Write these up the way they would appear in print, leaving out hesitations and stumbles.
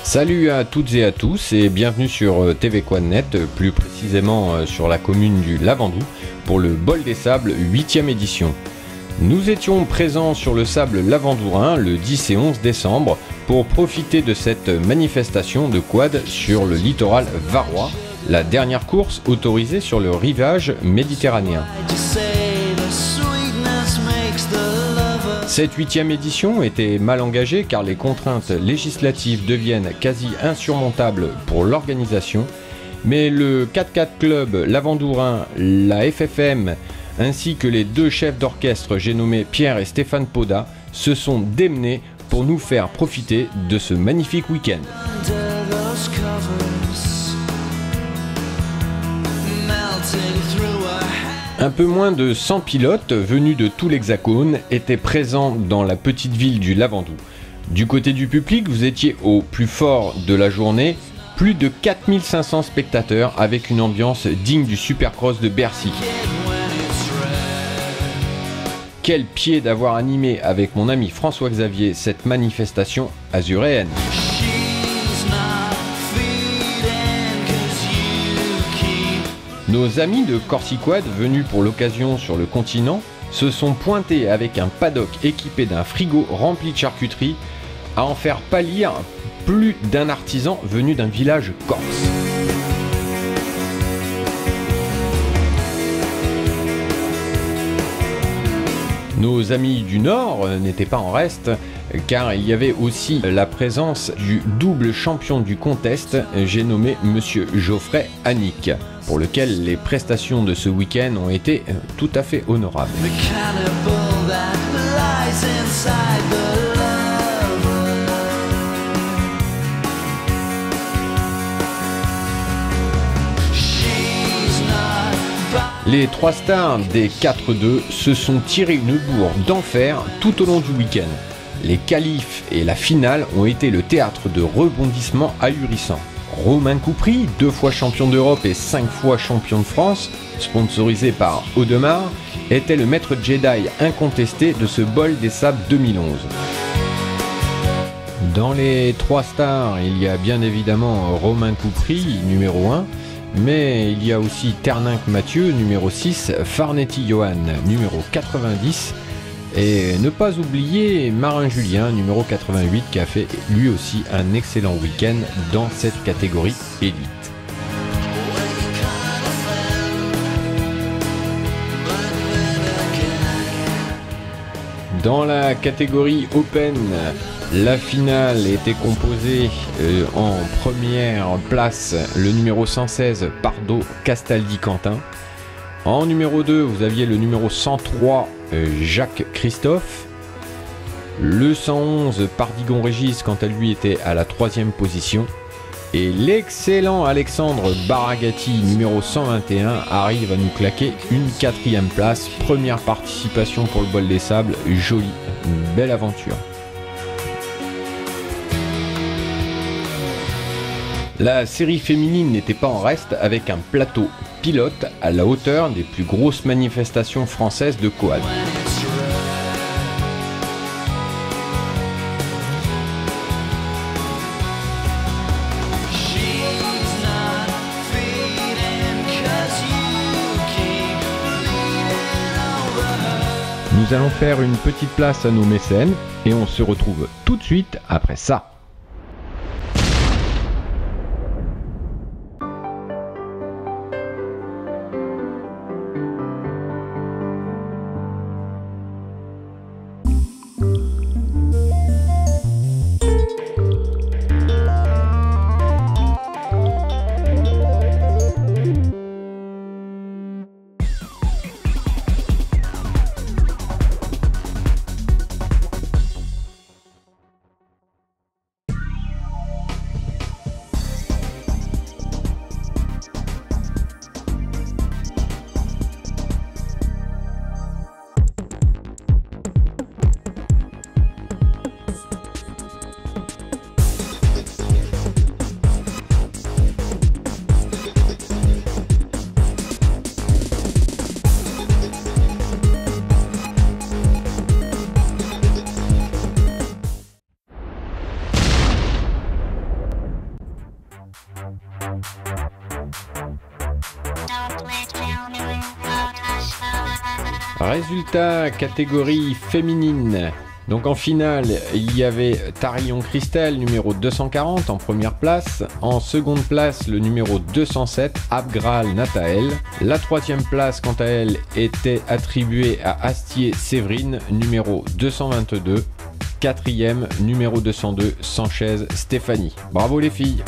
Salut à toutes et à tous et bienvenue sur TV Quad.net, plus précisément sur la commune du Lavandou pour le Bol des Sables 8e édition. Nous étions présents sur le sable lavandourin le 10 et 11 décembre pour profiter de cette manifestation de quad sur le littoral varois, la dernière course autorisée sur le rivage méditerranéen. Cette 8e édition était mal engagée car les contraintes législatives deviennent quasi insurmontables pour l'organisation, mais le 4x4 Club Lavandourin, la FFM ainsi que les deux chefs d'orchestre, j'ai nommé Pierre et Stéphane Poda, se sont démenés pour nous faire profiter de ce magnifique week-end. Un peu moins de 100 pilotes venus de tout l'Hexagone étaient présents dans la petite ville du Lavandou. Du côté du public, vous étiez au plus fort de la journée, plus de 4500 spectateurs avec une ambiance digne du Supercross de Bercy. Quel pied d'avoir animé avec mon ami François-Xavier cette manifestation azuréenne. Nos amis de Corsiquad venus pour l'occasion sur le continent se sont pointés avec un paddock équipé d'un frigo rempli de charcuterie à en faire pâlir plus d'un artisan venu d'un village corse. Nos amis du Nord n'étaient pas en reste, car il y avait aussi la présence du double champion du contest, j'ai nommé Monsieur Geoffrey Hannick, pour lequel les prestations de ce week-end ont été tout à fait honorables. Les trois stars des 4-2 se sont tirés une bourre d'enfer tout au long du week-end. Les qualifs et la finale ont été le théâtre de rebondissements ahurissants. Romain Coupry, 2 fois champion d'Europe et 5 fois champion de France, sponsorisé par Audemars, était le maître Jedi incontesté de ce Bol des Sables 2011. Dans les 3 stars, il y a bien évidemment Romain Coupry, numéro 1, mais il y a aussi Terninck Mathieu, numéro 6, Farnetti Johan, numéro 90, et ne pas oublier Marin Julien, numéro 88, qui a fait lui aussi un excellent week-end dans cette catégorie élite. Dans la catégorie Open, la finale était composée en première place le numéro 116 Pardo Castaldi Quentin. En numéro 2, vous aviez le numéro 103 Jacques Christophe. Le 111 Pardigon Régis, quant à lui, était à la 3e position. Et l'excellent Alexandre Baragati, numéro 121, arrive à nous claquer une 4e place. Première participation pour le Bol des Sables, jolie, une belle aventure. La série féminine n'était pas en reste avec un plateau pilote à la hauteur des plus grosses manifestations françaises de quad. Nous allons faire une petite place à nos mécènes et on se retrouve tout de suite après ça. Résultat, catégorie féminine. Donc en finale, il y avait Tarion Christelle, numéro 240 en première place. En seconde place, le numéro 207, Abgral Nathael. La troisième place, quant à elle, était attribuée à Astier Séverine, numéro 222. Quatrième, numéro 202, Sanchez Stéphanie. Bravo les filles!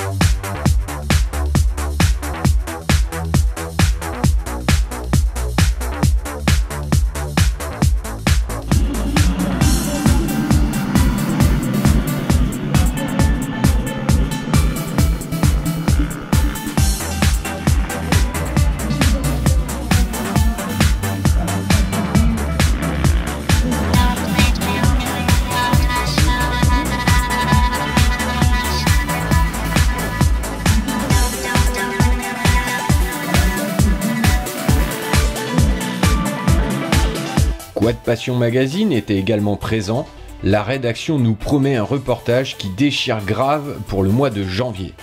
Quad Passion Magazine était également présent. La rédaction nous promet un reportage qui déchire grave pour le mois de janvier.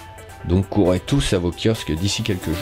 Donc courez tous à vos kiosques d'ici quelques jours.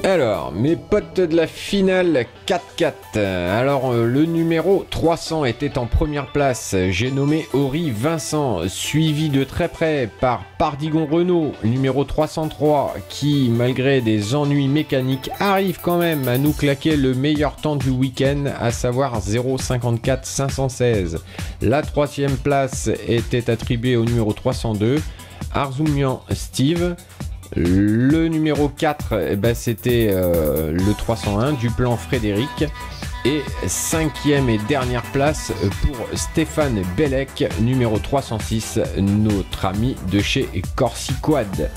Alors, mes potes de la finale 4-4. Alors, le numéro 300 était en première place. J'ai nommé Ori Vincent, suivi de très près par Pardigon Renault, numéro 303, qui, malgré des ennuis mécaniques, arrive quand même à nous claquer le meilleur temps du week-end, à savoir 0,54 516. La troisième place était attribuée au numéro 302, Arzoumian Steve. Le numéro 4, c'était le 301 du plan Frédéric. Et cinquième et dernière place pour Stéphane Bellec, numéro 306, notre ami de chez Corsi Quad.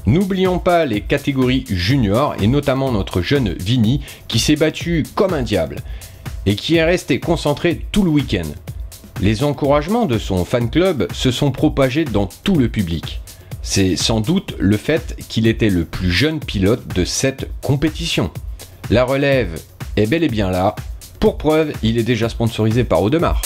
N'oublions pas les catégories juniors et notamment notre jeune Vini qui s'est battu comme un diable et qui est resté concentré tout le week-end. Les encouragements de son fan club se sont propagés dans tout le public. C'est sans doute le fait qu'il était le plus jeune pilote de cette compétition. La relève est bel et bien là. Pour preuve, il est déjà sponsorisé par Audemars.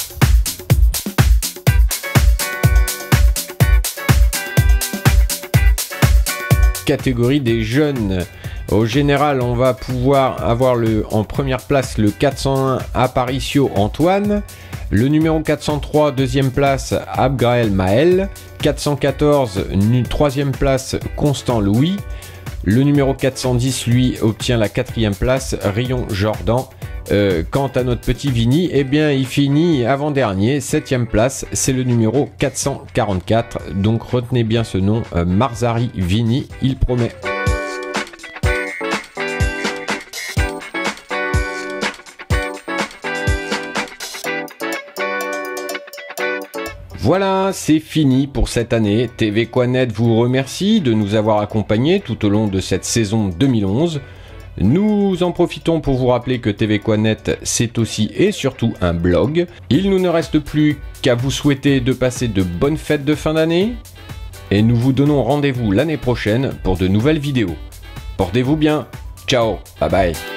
Catégorie des jeunes, Au général, on va pouvoir avoir en première place le 401 Aparicio Antoine, le numéro 403 deuxième place Abgrael Maël, 414 troisième place Constant Louis, le numéro 410 lui obtient la quatrième place Rion Jordan. Quant à notre petit Vini, eh bien il finit avant-dernier, 7ème place, c'est le numéro 444, donc retenez bien ce nom, Marzari Vini, il promet. Voilà, c'est fini pour cette année. tvQuanet vous remercie de nous avoir accompagnés tout au long de cette saison 2011. Nous en profitons pour vous rappeler que tvQuanet, c'est aussi et surtout un blog. Il nous ne reste plus qu'à vous souhaiter de passer de bonnes fêtes de fin d'année. Et nous vous donnons rendez-vous l'année prochaine pour de nouvelles vidéos. Portez-vous bien. Ciao, bye bye.